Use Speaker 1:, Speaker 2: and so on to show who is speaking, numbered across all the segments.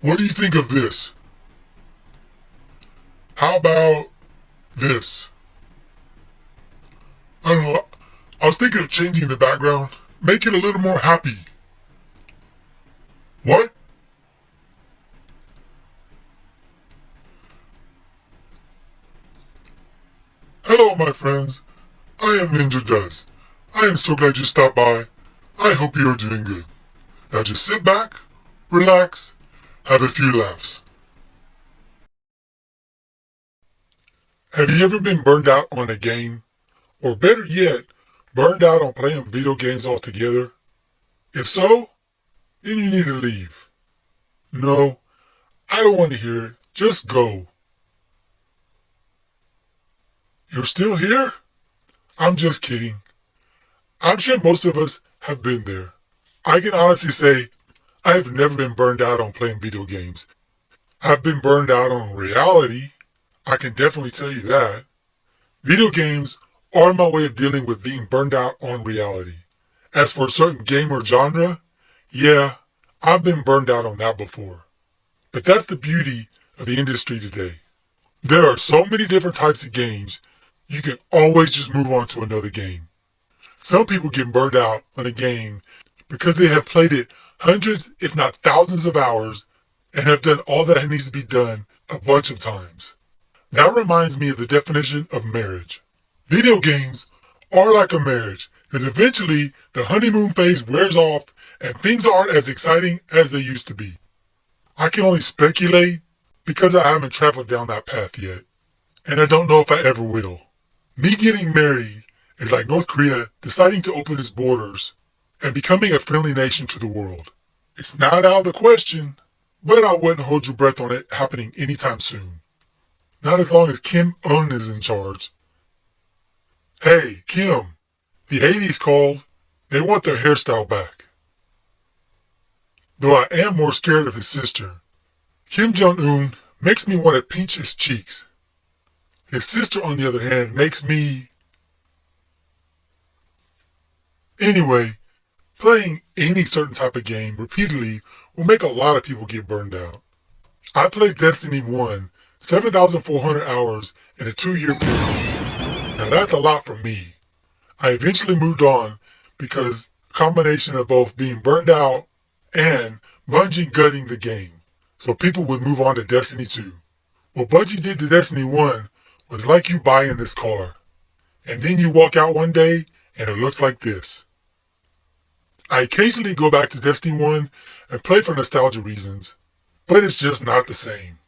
Speaker 1: What do you think of this? How about this? I don't know. I was thinking of changing the background. Make it a little more happy. What? Hello, my friends. I am Ninja Dust. I am so glad you stopped by. I hope you are doing good. Now just sit back, relax, have a few laughs. Have you ever been burned out on a game? Or better yet, burned out on playing video games altogether? If so, then you need to leave. No, I don't want to hear it. Just go. You're still here? I'm just kidding. I'm sure most of us have been there. I can honestly say I have never been burned out on playing video games. I've been burned out on reality. I can definitely tell you that. Video games are my way of dealing with being burned out on reality. As for a certain game or genre, yeah, I've been burned out on that before. But that's the beauty of the industry today. There are so many different types of games, you can always just move on to another game. Some people get burned out on a game because they have played it hundreds, if not thousands of hours and have done all that needs to be done a bunch of times. That reminds me of the definition of marriage. Video games are like a marriage, because eventually the honeymoon phase wears off and things aren't as exciting as they used to be. I can only speculate because I haven't traveled down that path yet, and I don't know if I ever will. Me getting married is like North Korea deciding to open its borders and becoming a friendly nation to the world. It's not out of the question, but I wouldn't hold your breath on it happening anytime soon. Not as long as Kim Un is in charge. Hey, Kim, the Hades called. They want their hairstyle back. Though I am more scared of his sister. Kim Jong-un makes me want to pinch his cheeks. His sister, on the other hand, makes me... Anyway, playing any certain type of game repeatedly will make a lot of people get burned out. I played Destiny 1 7,400 hours in a 2-year period. Now that's a lot for me. I eventually moved on because a combination of both being burned out and Bungie gutting the game, so people would move on to Destiny 2. What Bungie did to Destiny 1 was like you buying this car, and then you walk out one day and it looks like this. I occasionally go back to Destiny 1 and play for nostalgia reasons, but it's just not the same.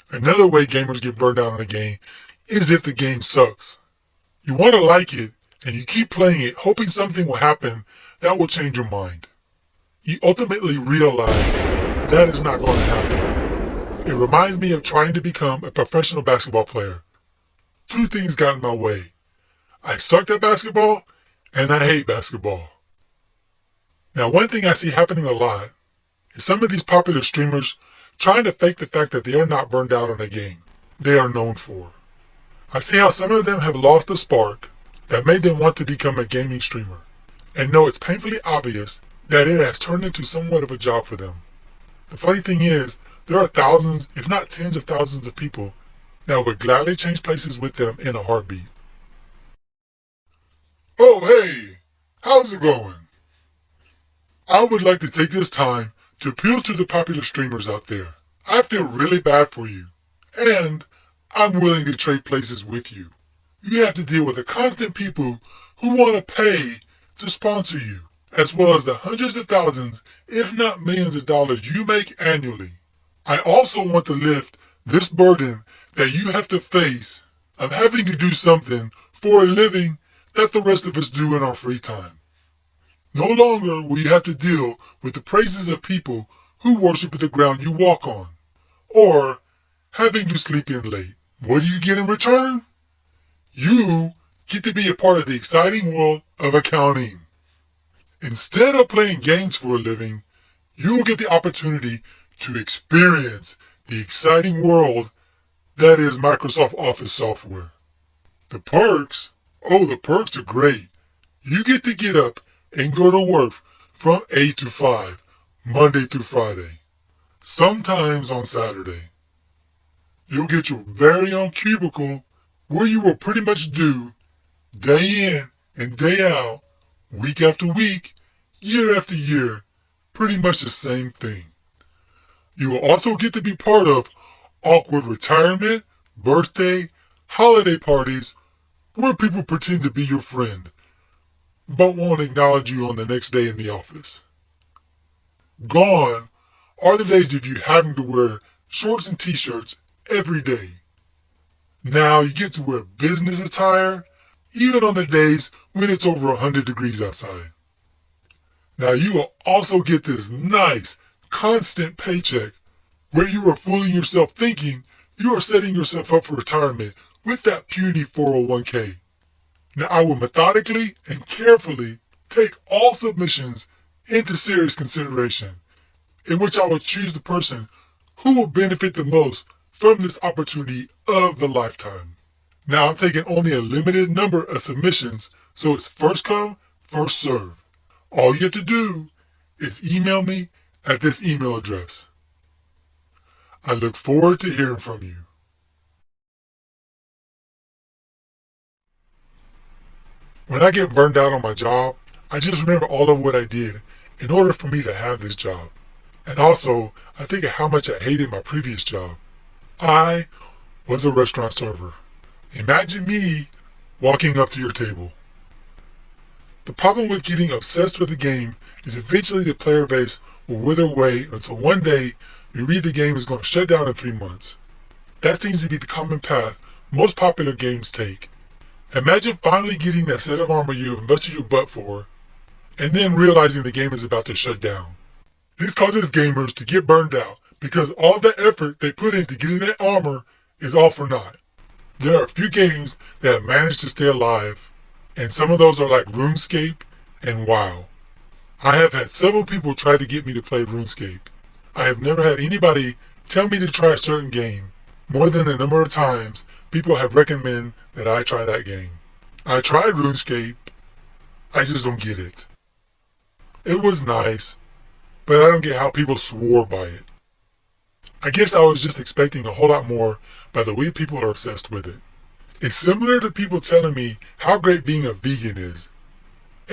Speaker 1: Another way gamers get burned out on a game is if the game sucks. You want to like it, and you keep playing it hoping something will happen that will change your mind. You ultimately realize that is not going to happen. It reminds me of trying to become a professional basketball player. Two things got in my way. I sucked at basketball, and I hate basketball. Now, one thing I see happening a lot is some of these popular streamers trying to fake the fact that they are not burned out on a game they are known for. I see how some of them have lost the spark that made them want to become a gaming streamer, and know it's painfully obvious that it has turned into somewhat of a job for them. The funny thing is, there are thousands, if not tens of thousands of people that would gladly change places with them in a heartbeat. Oh hey, how's it going? I would like to take this time to appeal to the popular streamers out there. I feel really bad for you, and I'm willing to trade places with you. You have to deal with the constant people who want to pay to sponsor you, as well as the hundreds of thousands, if not millions of dollars you make annually. I also want to lift this burden that you have to face of having to do something for a living that the rest of us do in our free time. No longer will you have to deal with the praises of people who worship the ground you walk on, or having to sleep in late. What do you get in return? You get to be a part of the exciting world of accounting. Instead of playing games for a living, you will get the opportunity to experience the exciting world that is Microsoft Office software. The perks? Oh, the perks are great. You get to get up and go to work from 8 to 5, Monday through Friday. sometimes on Saturday. You'll get your very own cubicle where you will pretty much do day in and day out, week after week, year after year, pretty much the same thing. You will also get to be part of awkward retirement, birthday, holiday parties where people pretend to be your friend, but won't acknowledge you on the next day in the office. Gone are the days of you having to wear shorts and t-shirts every day. Now you get to wear business attire even on the days when it's over 100 degrees outside. Now you will also get this nice, constant paycheck where you are fooling yourself thinking you are setting yourself up for retirement with that puny 401k. Now I will methodically and carefully take all submissions into serious consideration, in which I will choose the person who will benefit the most from this opportunity of the lifetime. Now I'm taking only a limited number of submissions, so it's first come, first serve. All you have to do is email me at this email address. I look forward to hearing from you. When I get burned out on my job, I just remember all of what I did in order for me to have this job. And also, I think of how much I hated my previous job. I was a restaurant server. Imagine me walking up to your table. The problem with getting obsessed with a game is eventually the player base will wither away until one day you read the game is going to shut down in 3 months. That seems to be the common path most popular games take. Imagine finally getting that set of armor you have busted your butt for, and then realizing the game is about to shut down. This causes gamers to get burned out because all the effort they put into getting that armor is all for naught. There are a few games that have managed to stay alive, and some of those are like RuneScape and WoW. I have had several people try to get me to play RuneScape. I have never had anybody tell me to try a certain game. More than a number of times, people have recommended that I try that game. I tried RuneScape, I just don't get it. It was nice, but I don't get how people swore by it. I guess I was just expecting a whole lot more by the way people are obsessed with it. It's similar to people telling me how great being a vegan is,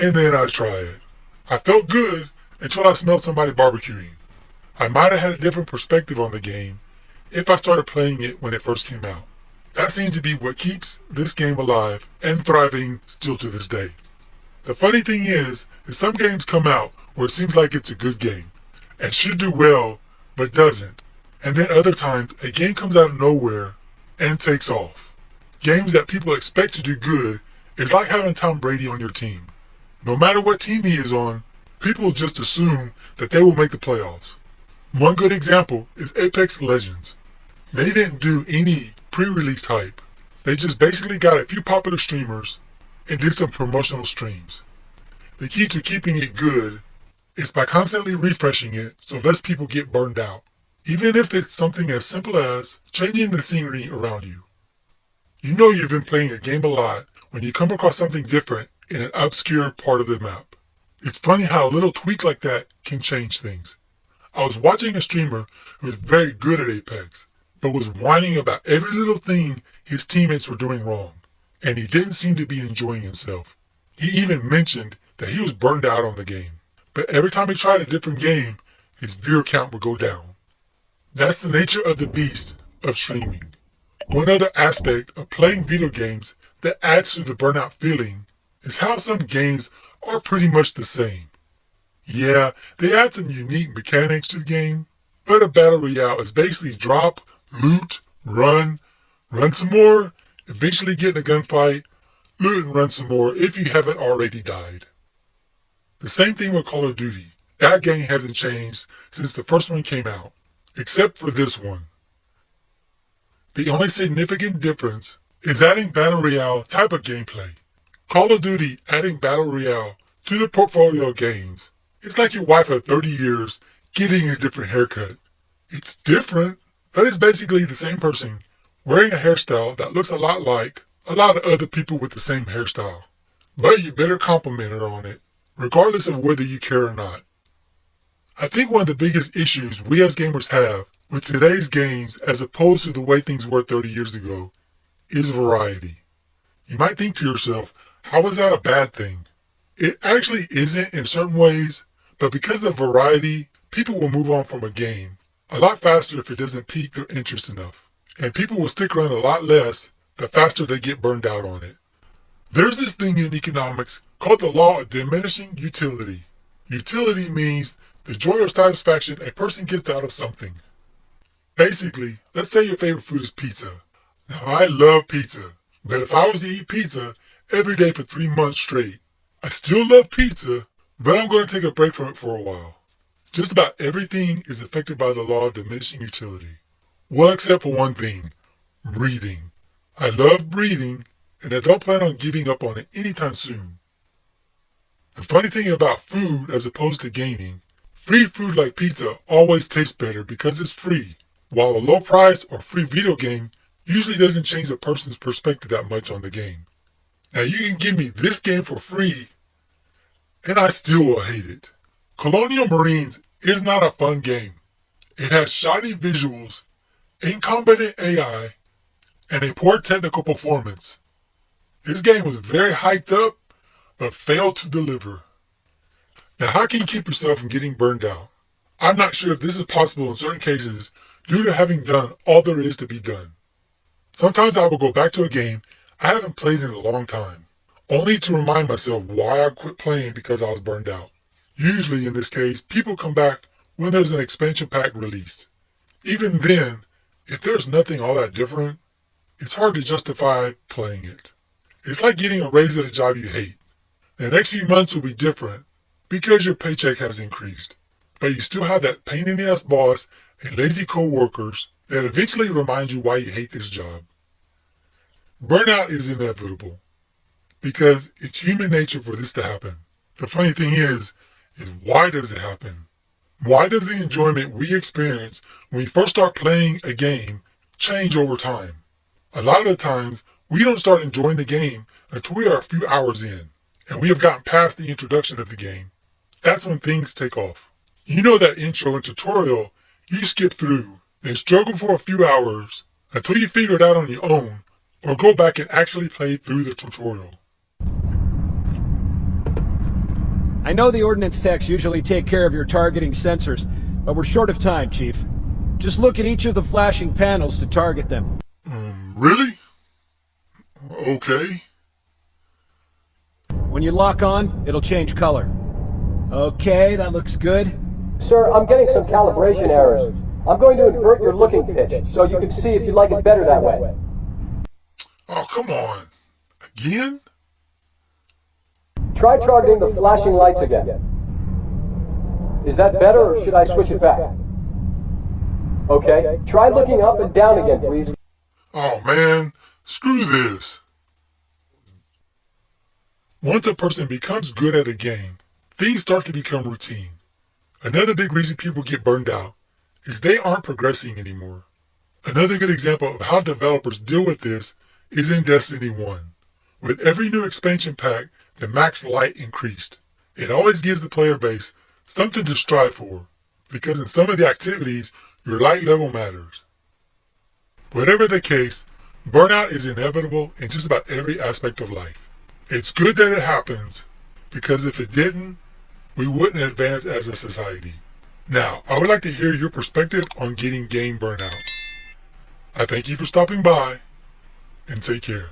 Speaker 1: and then I try it. I felt good until I smelled somebody barbecuing. I might have had a different perspective on the game if I started playing it when it first came out. That seems to be what keeps this game alive and thriving still to this day. The funny thing is some games come out where it seems like it's a good game and should do well, but doesn't. And then other times, a game comes out of nowhere and takes off. Games that people expect to do good is like having Tom Brady on your team. No matter what team he is on, people just assume that they will make the playoffs. One good example is Apex Legends. They didn't do any pre-release hype. They just basically got a few popular streamers and did some promotional streams. The key to keeping it good is by constantly refreshing it so less people get burned out, even if it's something as simple as changing the scenery around you. You know you've been playing a game a lot when you come across something different in an obscure part of the map. It's funny how a little tweak like that can change things. I was watching a streamer who was very good at Apex, but was whining about every little thing his teammates were doing wrong, and he didn't seem to be enjoying himself. He even mentioned that he was burned out on the game, but every time he tried a different game, his viewer count would go down. That's the nature of the beast of streaming. One other aspect of playing video games that adds to the burnout feeling is how some games are pretty much the same. Yeah, they add some unique mechanics to the game, but a battle royale is basically drop, loot, run some more, eventually get in a gunfight, loot and run some more if you haven't already died. The same thing with Call of Duty. That game hasn't changed since the first one came out, except for this one. The only significant difference is adding Battle Royale type of gameplay. Call of Duty adding Battle Royale to the portfolio of games. It's like your wife of 30 years getting a different haircut. It's different, but it's basically the same person wearing a hairstyle that looks a lot like a lot of other people with the same hairstyle. But you better compliment her on it, regardless of whether you care or not. I think one of the biggest issues we as gamers have with today's games as opposed to the way things were 30 years ago is variety. You might think to yourself, how is that a bad thing? It actually isn't in certain ways, but because of variety, people will move on from a game a lot faster if it doesn't pique their interest enough. And people will stick around a lot less the faster they get burned out on it. There's this thing in economics called the law of diminishing utility. Utility means the joy or satisfaction a person gets out of something. Basically, let's say your favorite food is pizza. Now, I love pizza, but if I was to eat pizza every day for 3 months straight, I still love pizza, but I'm going to take a break from it for a while. Just about everything is affected by the law of diminishing utility. Well, except for one thing, breathing. I love breathing, and I don't plan on giving up on it anytime soon. The funny thing about food as opposed to gaming, free food like pizza always tastes better because it's free, while a low price or free video game usually doesn't change a person's perspective that much on the game. Now you can give me this game for free, and I still will hate it. Colonial Marines is not a fun game. It has shoddy visuals, incompetent AI, and a poor technical performance. This game was very hyped up, but failed to deliver. Now, how can you keep yourself from getting burned out? I'm not sure if this is possible in certain cases due to having done all there is to be done. Sometimes I will go back to a game I haven't played in a long time, only to remind myself why I quit playing because I was burned out. Usually, in this case, people come back when there's an expansion pack released. Even then, if there's nothing all that different, it's hard to justify playing it. It's like getting a raise at a job you hate. The next few months will be different because your paycheck has increased, but you still have that pain in the ass boss and lazy co-workers that eventually remind you why you hate this job. Burnout is inevitable because it's human nature for this to happen. The funny thing is why does it happen? Why does the enjoyment we experience when we first start playing a game change over time? A lot of the times, we don't start enjoying the game until we are a few hours in, and we have gotten past the introduction of the game. That's when things take off. You know that intro and tutorial you skip through, then struggle for a few hours until you figure it out on your own, or go back and actually play through the tutorial.
Speaker 2: I know the ordnance techs usually take care of your targeting sensors, but we're short of time, Chief. Just look at each of the flashing panels to target them.
Speaker 1: Really? Okay.
Speaker 2: When you lock on, it'll change color. Okay, that looks good.
Speaker 3: Sir, I'm getting some calibration errors. I'm going to invert your looking pitch, so you can see if you like it better that way.
Speaker 1: Oh, come on. Again?
Speaker 3: Try targeting the flashing lights again. Is that better, or should I switch it back? Okay, try looking up and down again, please.
Speaker 1: Oh man, screw this. Once a person becomes good at a game, things start to become routine. Another big reason people get burned out is they aren't progressing anymore. Another good example of how developers deal with this is in Destiny 1. With every new expansion pack, the max light increased. It always gives the player base something to strive for, because in some of the activities, your light level matters. Whatever the case, burnout is inevitable in just about every aspect of life. It's good that it happens, because if it didn't, we wouldn't advance as a society. Now, I would like to hear your perspective on getting game burnout. I thank you for stopping by, and take care.